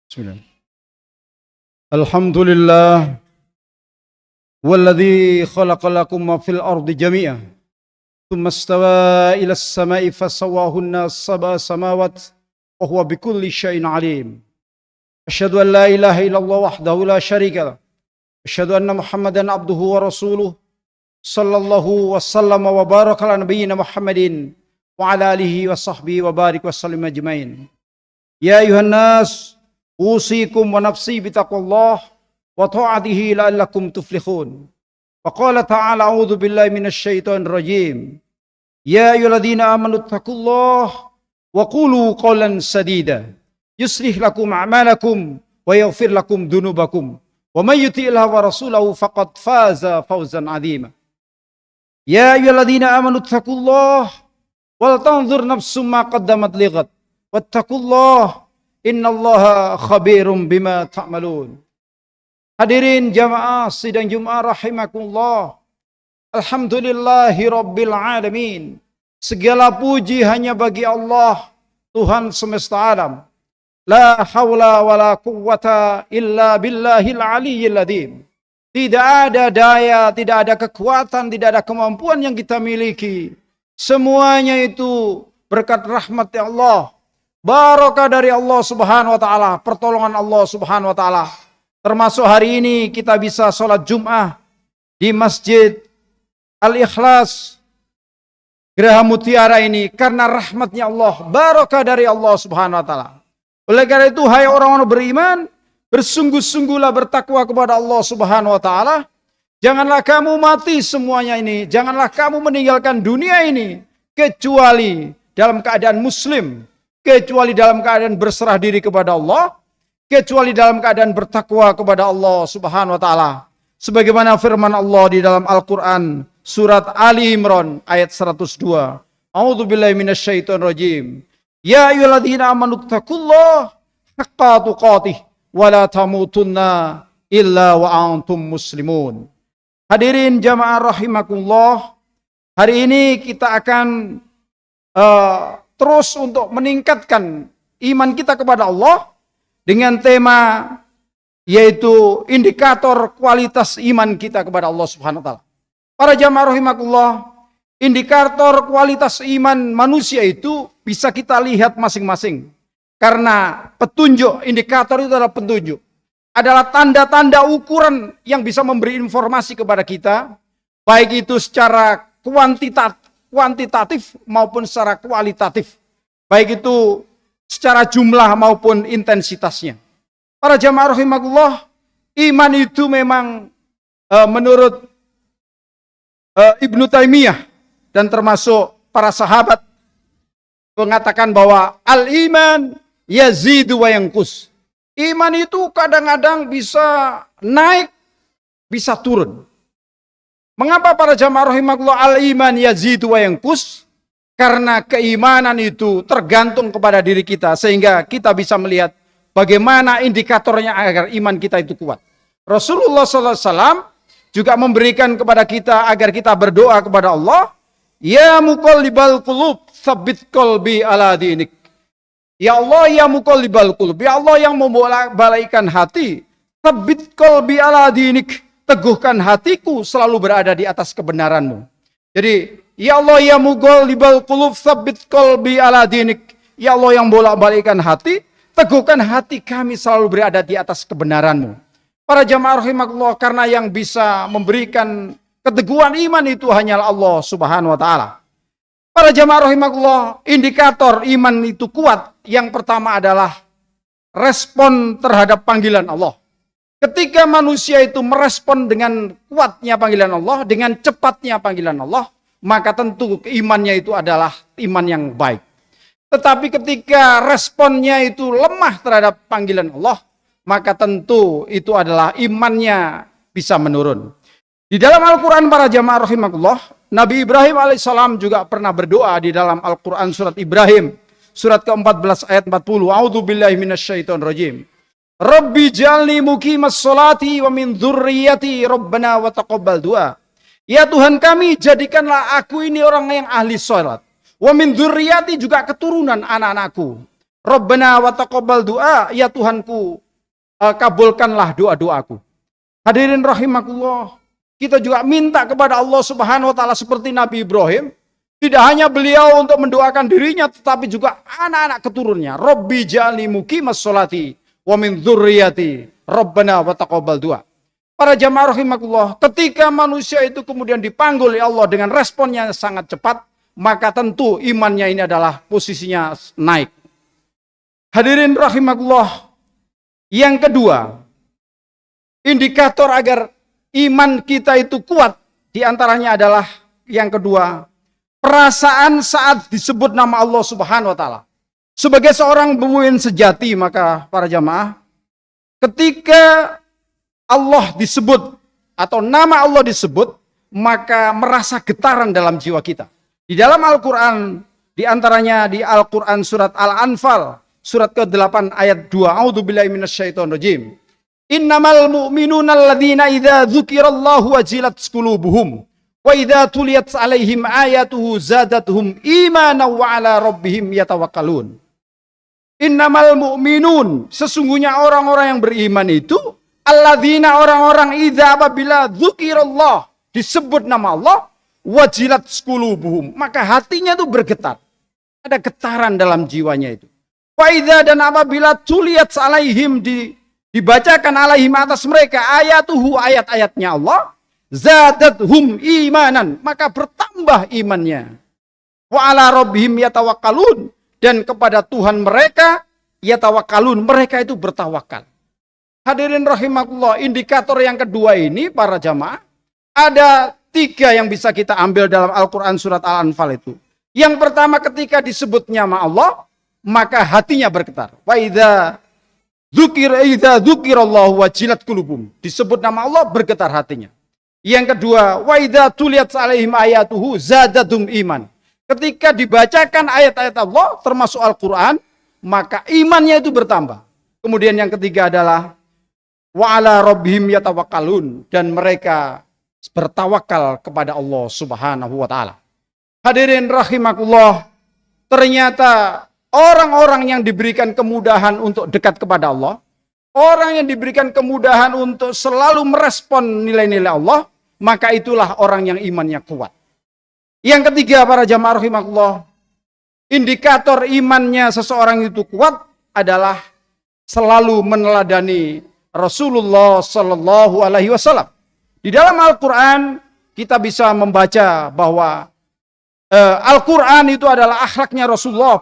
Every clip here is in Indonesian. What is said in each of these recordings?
Bismillah. Alhamdulillah walladzi khalaqa lakum ma fil ardi jami'an thumma istawa ila as-sama'i fasawwahunna sab'a samawat wa huwa bikulli syai'in 'alim. Asyhadu an la ilaha illallah wahdahu la syarika lah. Asyhadu anna Muhammadan abduhu wa rasuluh sallallahu wasallam wa baraka ala nabiyyina Muhammadin wa ala alihi wa sahbihi wa barik wa sallim ajmain. Ya ayuhan nas usikum wa nafsi bitaqwallah wa ta'atihi la'allakum tuflihun. Wa qala ta'ala a'udzu billahi minasy syaithanir rajim. Ya ayyuhalladzina amanu taqullaha wa qulu qawlan sadida. Yuslih lakum a'malakum wa yaghfir lakum dzunubakum. Wa may yuti'illah wa rasulahu faqad faza fawzan 'azima. Ya ayyuhalladzina amanu taqullaha wal tanzur nafsum ma qaddamat lighat. Wattaqullaha innallaha khabirum bima ta'malun. Hadirin jamaah sidang Jumat rahimakumullah. Alhamdulillahi rabbil alamin. Segala puji hanya bagi Allah, Tuhan semesta alam. La haula wala quwwata illa billahil aliyyil azim. Tidak ada daya, tidak ada kekuatan, tidak ada kemampuan yang kita miliki. Semuanya itu berkat rahmat Allah. Barakah dari Allah subhanahu wa ta'ala, pertolongan Allah subhanahu wa ta'ala. Termasuk hari ini kita bisa sholat Jum'ah di Masjid Al-Ikhlas Geraha Mutiara ini karena rahmatnya Allah, barakah dari Allah subhanahu wa ta'ala. Oleh karena itu, hai orang-orang beriman, bersungguh-sungguhlah bertakwa kepada Allah subhanahu wa ta'ala. Janganlah kamu mati semuanya ini, janganlah kamu meninggalkan dunia ini, kecuali dalam keadaan muslim, kecuali dalam keadaan berserah diri kepada Allah, kecuali dalam keadaan bertakwa kepada Allah subhanahu wa ta'ala. Sebagaimana firman Allah di dalam Al-Quran, surat Ali Imran ayat 102. A'udzu billahi minasyaitonir rajim. Ya ayyuhalladzina amanu taqullaha haqqa tuqatih wa la tamutunna illa wa antum muslimun. Hadirin jamaah rahimakumullah, hari ini kita akan terus untuk meningkatkan iman kita kepada Allah dengan tema yaitu indikator kualitas iman kita kepada Allah Subhanahu wa taala. Para jamaah rahimakumullah, indikator kualitas iman manusia itu bisa kita lihat masing-masing. Karena petunjuk, indikator itu adalah petunjuk. Adalah tanda-tanda ukuran yang bisa memberi informasi kepada kita, baik itu secara kuantitatif maupun secara kualitatif. Baik itu secara jumlah maupun intensitasnya. Para jamaah rahimakumullah, iman itu memang menurut Ibnu Taimiyah dan termasuk para sahabat mengatakan bahwa al-iman yazidu wa yanqus. Iman itu kadang-kadang bisa naik, bisa turun. Mengapa para jamaah rahimakumullah al-iman yazidu wa yanqus? Karena keimanan itu tergantung kepada diri kita, sehingga kita bisa melihat bagaimana indikatornya agar iman kita itu kuat. Rasulullah SAW juga memberikan kepada kita agar kita berdoa kepada Allah, ya muqallibal qulub, tsabbit qalbi ala dinik. Ya Allah, ya muqallibal qulub, ya Allah yang membolak-balikkan hati, tsabbit qalbi ala dinik, teguhkan hatiku selalu berada di atas kebenaranmu. Jadi, ya Allah ya muqallibal qulub tsabbit qalbi ala dinik. Ya Allah yang bolak-balikkan hati, teguhkan hati kami selalu berada di atas kebenaran-Mu. Para jamaah rahimakumullah, karena yang bisa memberikan keteguhan iman itu hanyalah Allah Subhanahu wa taala. Para jamaah rahimakumullah, indikator iman itu kuat. Yang pertama adalah respon terhadap panggilan Allah. Ketika manusia itu merespon dengan kuatnya panggilan Allah, dengan cepatnya panggilan Allah, maka tentu imannya itu adalah iman yang baik. Tetapi ketika responnya itu lemah terhadap panggilan Allah, maka tentu itu adalah imannya bisa menurun. Di dalam Al-Quran para jamaah rahimakumullah, Nabi Ibrahim alaihissalam juga pernah berdoa di dalam Al-Quran surat Ibrahim, surat ke-14 ayat 40. A'udzu billahi minasyaitonir rajim. Rabbi jalni muqimas sholati wa min dzurriyyati rabbana wa taqabbal du'a. Ya Tuhan kami, jadikanlah aku ini orang yang ahli sholat. Wa min dzurriyyati, juga keturunan anak-anakku. Rabbana wa taqabbal du'a, ya Tuhanku, kabulkanlah doa-doaku. Hadirin rahimakumullah, kita juga minta kepada Allah Subhanahu wa taala seperti Nabi Ibrahim. Tidak hanya beliau untuk mendoakan dirinya, tetapi juga anak-anak keturunannya. Rabbi ja'alni muqimas sholati wa min dzurriyyati Rabbana wa taqabbal du'a. Para jamaah rahimakumullah, ketika manusia itu kemudian dipanggil oleh Allah dengan responnya sangat cepat, maka tentu imannya ini adalah posisinya naik. Hadirin rahimakumullah, yang kedua, indikator agar iman kita itu kuat, diantaranya adalah yang kedua, perasaan saat disebut nama Allah Subhanahu wa taala. Sebagai seorang mukmin sejati, maka para jamaah, ketika Allah disebut atau nama Allah disebut, maka merasa getaran dalam jiwa kita. Di dalam Al-Qur'an, diantaranya di Al-Qur'an surat Al-Anfal, surat ke-8 ayat 2, A'udzubillahi minasyaitonirrajim. Innamal mu'minuna alladzina idza dzukirallahu wajilat qulubuhum wa idza tuliyat 'alaihim ayatuhu zadatuhum imanan wa 'ala rabbihim yatawakkalun. Innamal mu'minun, sesungguhnya orang-orang yang beriman itu alladzina, orang-orang idza apabila dzukirallah, disebut nama Allah, wajilat qulubuhum, maka hatinya itu bergetar. Ada getaran dalam jiwanya itu. Wa idza, dan apabila tuliyat 'alaihim, dibacakan alaihim atas mereka ayatuhu, ayat-ayatnya Allah, zadathum imanan, maka bertambah imannya. Wa ala rabbihim yatawakkalun, dan kepada Tuhan mereka yatawakkalun, mereka itu bertawakal. Hadirin rahimakumullah, indikator yang kedua ini para jamaah, ada 3 yang bisa kita ambil dalam Al-Quran surat Al-Anfal itu. Yang pertama, ketika disebut nama Allah, maka hatinya bergetar. Wa idza dzukirallahu wajilat qulubum, disebut nama Allah bergetar hatinya. Yang kedua, wa idza tuliyat 'alaihim ayatuhu zadatum iman, ketika dibacakan ayat-ayat Allah termasuk Al-Qur'an, maka imannya itu bertambah. Kemudian yang ketiga adalah wa 'ala rabbihim yatawakkalun, dan mereka bertawakal kepada Allah Subhanahu wa taala. Hadirin rahimakumullah, ternyata orang-orang yang diberikan kemudahan untuk dekat kepada Allah, orang yang diberikan kemudahan untuk selalu merespon nilai-nilai Allah, maka itulah orang yang imannya kuat. Yang ketiga para jamaah rahimakumullah, indikator imannya seseorang itu kuat adalah selalu meneladani Rasulullah Sallallahu Alaihi Wasallam. Di dalam Al-Quran kita bisa membaca bahwa Al-Quran itu adalah akhlaknya Rasulullah,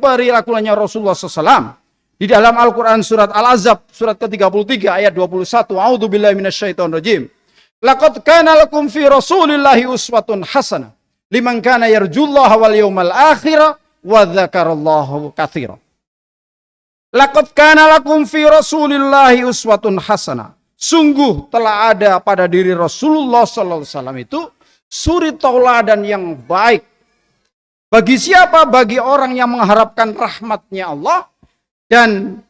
perilakunya Rasulullah SAW. Di dalam Al-Quran surat Al-Ahzab, surat ke-33 ayat 21, A'udzubillahi minasyaitonirrajim. Laqad kana lakum fi Rasulillahi uswatun hasanah liman kana yarjullaha wal yawmal akhir wa dzakarallaha katsiran. Laqad kana lakum fi Rasulillahi uswatun hasanah. Sungguh telah ada pada diri Rasulullah sallallahu alaihi wasallam itu suri tauladan yang baik. Bagi siapa? Bagi orang yang mengharapkan rahmatnya Allah dan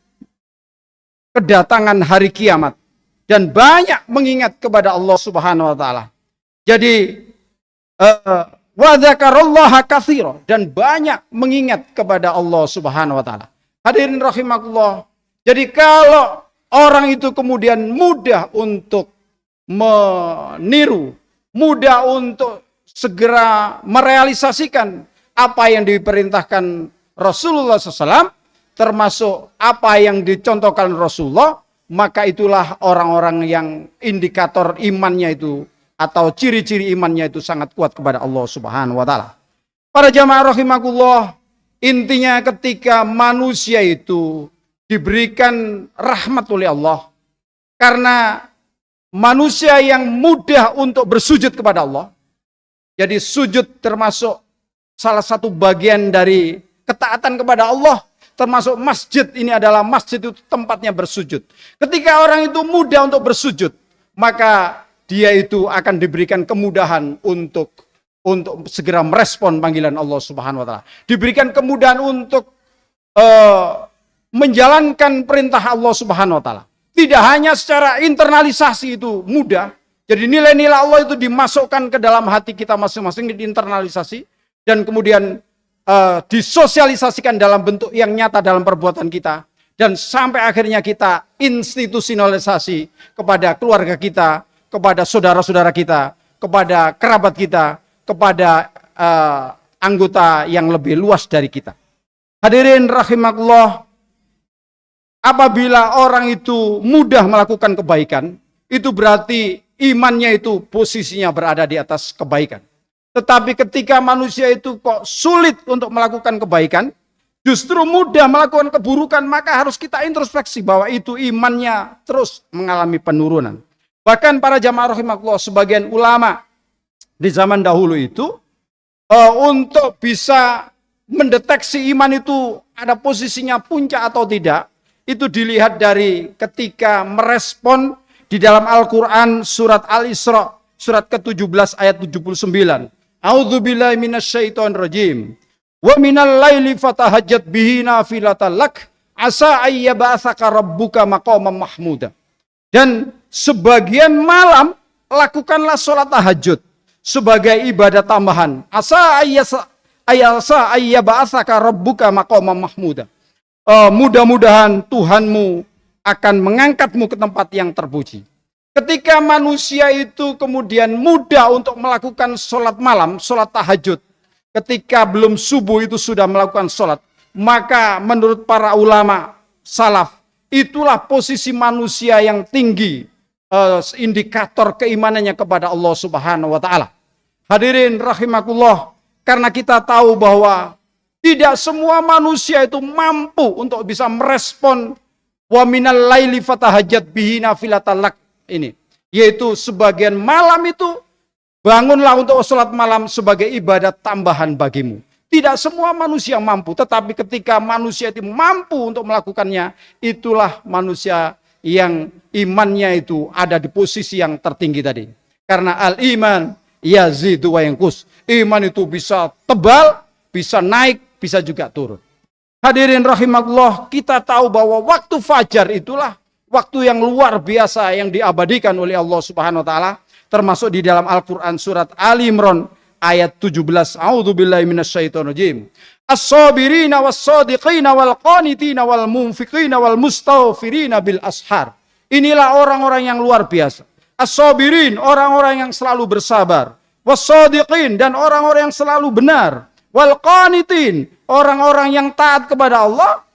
kedatangan hari kiamat, dan banyak mengingat kepada Allah Subhanahu wa taala. Jadi wa dzakarallaha katsiran, dan banyak mengingat kepada Allah Subhanahu wa taala. Hadirin rahimakumullah. Jadi kalau orang itu kemudian mudah untuk meniru, mudah untuk segera merealisasikan apa yang diperintahkan Rasulullah SAW, termasuk apa yang dicontohkan Rasulullah, maka itulah orang-orang yang indikator imannya itu atau ciri-ciri imannya itu sangat kuat kepada Allah Subhanahu wa taala. Para jamaah rahimakumullah, intinya ketika manusia itu diberikan rahmat oleh Allah, karena manusia yang mudah untuk bersujud kepada Allah. Jadi sujud termasuk salah satu bagian dari ketaatan kepada Allah, termasuk masjid ini adalah masjid itu tempatnya bersujud. Ketika orang itu mudah untuk bersujud, maka dia itu akan diberikan kemudahan untuk segera merespon panggilan Allah Subhanahu wa taala. Diberikan kemudahan untuk menjalankan perintah Allah Subhanahu wa taala. Tidak hanya secara internalisasi itu mudah. Jadi nilai-nilai Allah itu dimasukkan ke dalam hati kita masing-masing, diinternalisasi, dan kemudian disosialisasikan dalam bentuk yang nyata dalam perbuatan kita. Dan sampai akhirnya kita institusionalisasi kepada keluarga kita, kepada saudara-saudara kita, kepada kerabat kita, kepada anggota yang lebih luas dari kita. Hadirin rahimakumullah, apabila orang itu mudah melakukan kebaikan, itu berarti imannya itu posisinya berada di atas kebaikan. Tetapi ketika manusia itu kok sulit untuk melakukan kebaikan, justru mudah melakukan keburukan, maka harus kita introspeksi bahwa itu imannya terus mengalami penurunan. Bahkan para jamaah rahimakumullah, sebagian ulama di zaman dahulu itu untuk bisa mendeteksi iman itu ada posisinya puncak atau tidak, itu dilihat dari ketika merespon di dalam Al-Quran surat Al-Isra, surat ke-17 ayat 79. A'udzubillahi minasyaitonirrajim. Wa minal laili fatahajjat bihi nafilatan lak asa ayyaba'atsaka rabbuka maqaman mahmuda. Dan sebagian malam lakukanlah sholat tahajud sebagai ibadah tambahan. Asa ayyaba'atsaka rabbuka maqaman mahmuda. Mudah-mudahan Tuhanmu akan mengangkatmu ke tempat yang terpuji. Ketika manusia itu kemudian mudah untuk melakukan sholat malam, sholat tahajud, ketika belum subuh itu sudah melakukan sholat, maka menurut para ulama salaf, itulah posisi manusia yang tinggi, indikator keimanannya kepada Allah Subhanahu wa Ta'ala. Hadirin rahimakumullah, karena kita tahu bahwa tidak semua manusia itu mampu untuk bisa merespon wa minal laili fatahajjat bihi nafilatan lak ini, yaitu sebagian malam itu bangunlah untuk sholat malam sebagai ibadah tambahan bagimu. Tidak semua manusia mampu, tetapi ketika manusia itu mampu untuk melakukannya, itulah manusia yang imannya itu ada di posisi yang tertinggi tadi. Karena al-iman yazidu wa yanqus. Iman itu bisa tebal, bisa naik, bisa juga turun. Hadirin rahimakumullah, kita tahu bahwa waktu fajar itulah waktu yang luar biasa yang diabadikan oleh Allah Subhanahu wa Ta'ala, termasuk di dalam Al-Quran surat Ali Imran ayat 17. A'udzubillahi minasyaitonirrajim. As-sabirina was-sadiqina wal-qanitina wal-munfiqina wal-mustaghfirina bil ashar. Inilah orang-orang yang luar biasa. As-sabirin, orang-orang yang selalu bersabar. Was-sadiqin, dan orang-orang yang selalu benar. Wal-qanitin, orang-orang yang taat kepada Allah.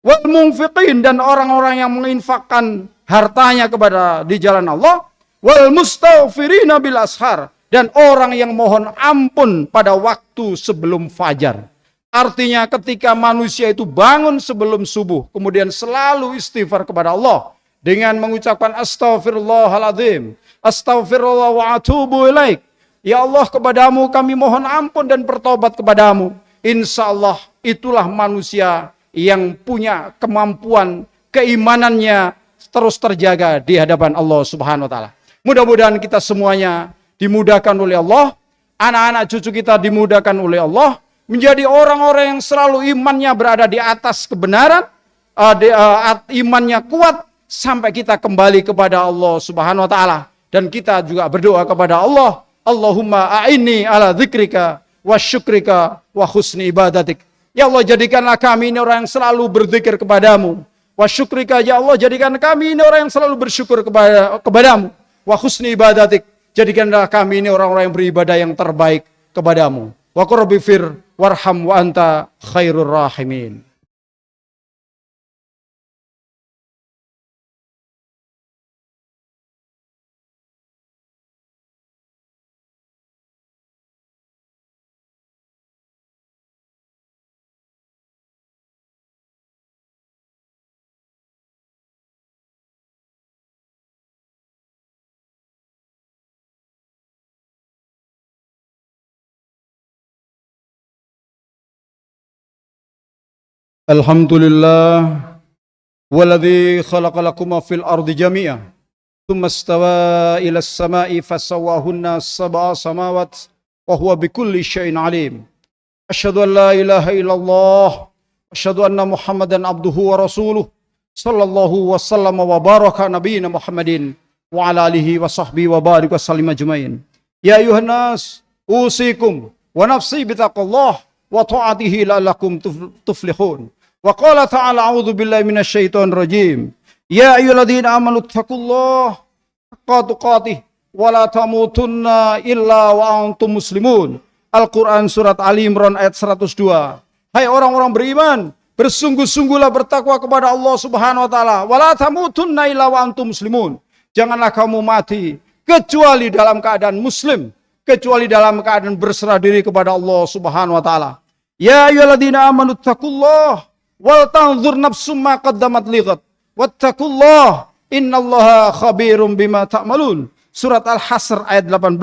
Wal-munfiqin, dan orang-orang yang menginfakkan hartanya kepada di jalan Allah. Wal-mustaghfirina bil ashar, dan orang yang mohon ampun pada waktu sebelum fajar. Artinya ketika manusia itu bangun sebelum subuh, kemudian selalu istighfar kepada Allah dengan mengucapkan astaghfirullahaladzim, astaghfirullah wa atubu ilaik. Ya Allah, kepadamu kami mohon ampun dan bertobat kepadamu. Insya Allah itulah manusia yang punya kemampuan, keimanannya terus terjaga di hadapan Allah Subhanahu wa Ta'ala. Mudah-mudahan kita semuanya dimudahkan oleh Allah, anak-anak cucu kita dimudahkan oleh Allah, menjadi orang-orang yang selalu imannya berada di atas kebenaran, imannya kuat, sampai kita kembali kepada Allah Subhanahu wa Ta'ala. Dan kita juga berdoa kepada Allah, Allahumma a'inni ala dzikrika wa syukrika wa husni ibadatik. Ya Allah, jadikanlah kami ini orang yang selalu berzikir kepadamu. Wa syukrika, ya Allah, jadikan kami ini orang yang selalu bersyukur kepadamu. Wa husni ibadatik, jadikanlah kami ini orang-orang yang beribadah yang terbaik kepadamu. Wa qur rabbifir warham wa anta khairur rahimin. Alhamdulillah walladzi khalaqa lakum fil ardi jami'a thumma istawa ila as-sama'i fasawwahunna sab'a samawat wa huwa bikulli syai'in alim. Asyhadu an la ilaha illallah, asyhadu anna Muhammadan abduhu wa rasuluh, sallallahu wasallam wa baraka nabiyina Muhammadin wa ala alihi wa sahbihi wa barik wa sallim ajmain. Ya ayuhan nas, usikum wa nafsi bitaqallah wa ta'atihi la'allakum tuflihun. Wa qala ta'ala a'udzu billahi minasyaitonir rajim. Ya ayyuhalladzina amanu taqullaha haqqa tuqatih wa la tamutunna illa wa antum muslimun. Al-Quran surat Ali Imran ayat 102. Hai orang-orang beriman, bersungguh-sungguhlah bertakwa kepada Allah Subhanahu wa taala. Wala tamutunna illa wa antum muslimun. Janganlah kamu mati kecuali dalam keadaan muslim, kecuali dalam keadaan berserah diri kepada Allah Subhanahu wa taala. Ya ayyuhalladzina amanu taqullaha wal tanzur nafsum ma qaddamat lighat wattaqullaha innallaha khabirum bima ta'malun. Surat Al-Hasr ayat 18.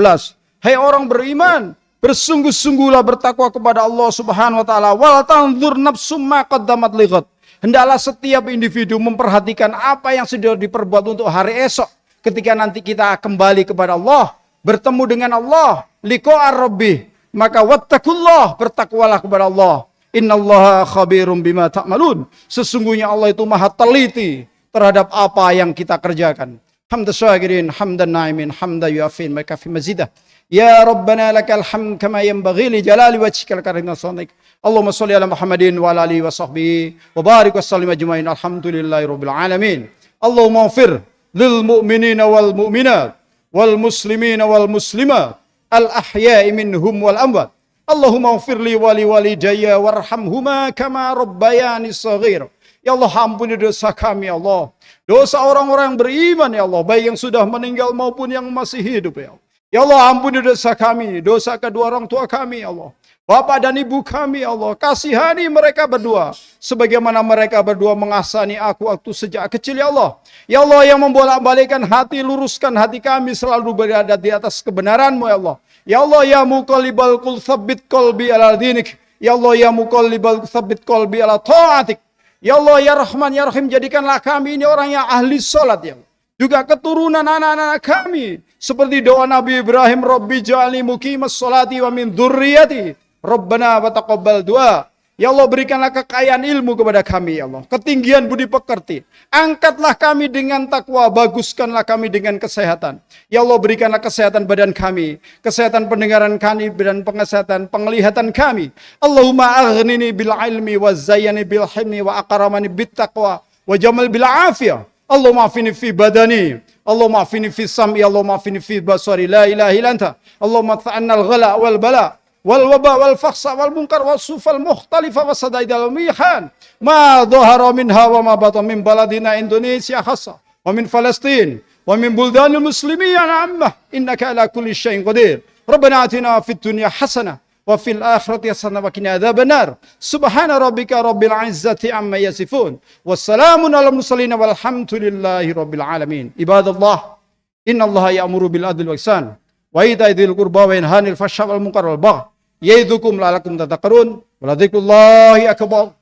Hai orang beriman, bersungguh-sungguhlah bertakwa kepada Allah Subhanahu wa taala. Wal tanzur nafsum ma qaddamat lighat. Hendaklah setiap individu memperhatikan apa yang sudah diperbuat untuk hari esok, ketika nanti kita kembali kepada Allah, bertemu dengan Allah, liqa'ar rabbih. Maka wattaqullah, bertakwalah kepada Allah. Innallaha khabirum bima ta'malun. Sesungguhnya Allah itu maha teliti terhadap apa yang kita kerjakan. Hamdan syakirin, hamdan na'imin, hamdan yu'afin, maka fi mazidah. Ya Rabbana lakal hamd kama yanbaghi li jalali wajhikal karim wa sunnik. Allahumma shalli ala Muhammadin wa ala alihi wa sahbihi wa barik wa sallim ajmain. Alhamdulillahi rabbil alamin. Allahumma ighfir lil mu'minina wal mu'minat wal muslimina wal muslimat al ahya'i minhum wal amwat. Allahumma ighfir li wa li walidayya warhamhuma kama rabbayani shaghira. Ya Allah, ampuni dosa kami ya Allah. Dosa orang-orang yang beriman ya Allah, baik yang sudah meninggal maupun yang masih hidup ya Allah. Ya Allah, ampuni dosa kami, dosa kedua orang tua kami ya Allah. Bapak dan ibu kami ya Allah, kasihani mereka berdua sebagaimana mereka berdua mengasihani aku waktu sejak kecil ya Allah. Ya Allah yang membolak-balikkan hati, luruskan hati kami selalu berada di atas kebenaran-Mu ya Allah. Ya Allah ya muqallibal qulub tsabbit qalbi ala dinik. Ya Allah ya muqallibal qulub tsabbit qalbi ala ta'atik. Ya Allah ya Rahman ya Rahim, jadikanlah kami ini orang yang ahli salat ya Allah. Juga keturunan anak-anak kami seperti doa Nabi Ibrahim, Rabbi ja'alni muqimas sholati wa min dzurriyyati Rabbana wa taqabbal du'a. Ya Allah, berikanlah kekayaan ilmu kepada kami ya Allah, ketinggian budi pekerti. Angkatlah kami dengan takwa, baguskanlah kami dengan kesehatan. Ya Allah, berikanlah kesehatan badan kami, kesehatan pendengaran kami dan kesehatan penglihatan kami. Allahumma aghnini bil ilmi wa zayyani bil hilmi wa akramani bit taqwa wa jamal bil afiyah. Allahumma afini fi badani, Allahumma afini fi sam'i, Allahumma afini fi basari, la ilaha illa anta. Allahumma ta'anna al-ghala wal bala wal waba wal fakhsa wal munkar wal sufal mukhtalifa wa sadaid al mihan ma dhahara minha wa ma batan min baladina Indonesia khassa wa min Palestin wa min buldanil muslimin ammah innaka ala kulli syai'in qadir. Rabbana atina fid dunya hasanah wa fil akhirati hasanah wa qina adzabannar. Subhana rabbika rabbil izzati amma yasifun. Wassalamun alal mursalin walhamdulillahi rabbil alamin. Ibadallah, innallaha ya'muru bil adli wal ihsan wa ita'i dzil qurba wa yanha 'anil fahsya'i wal munkar wal baghi. Yaidukum la'allakum tadhakkarun. Wa la dzikrullahi akbar.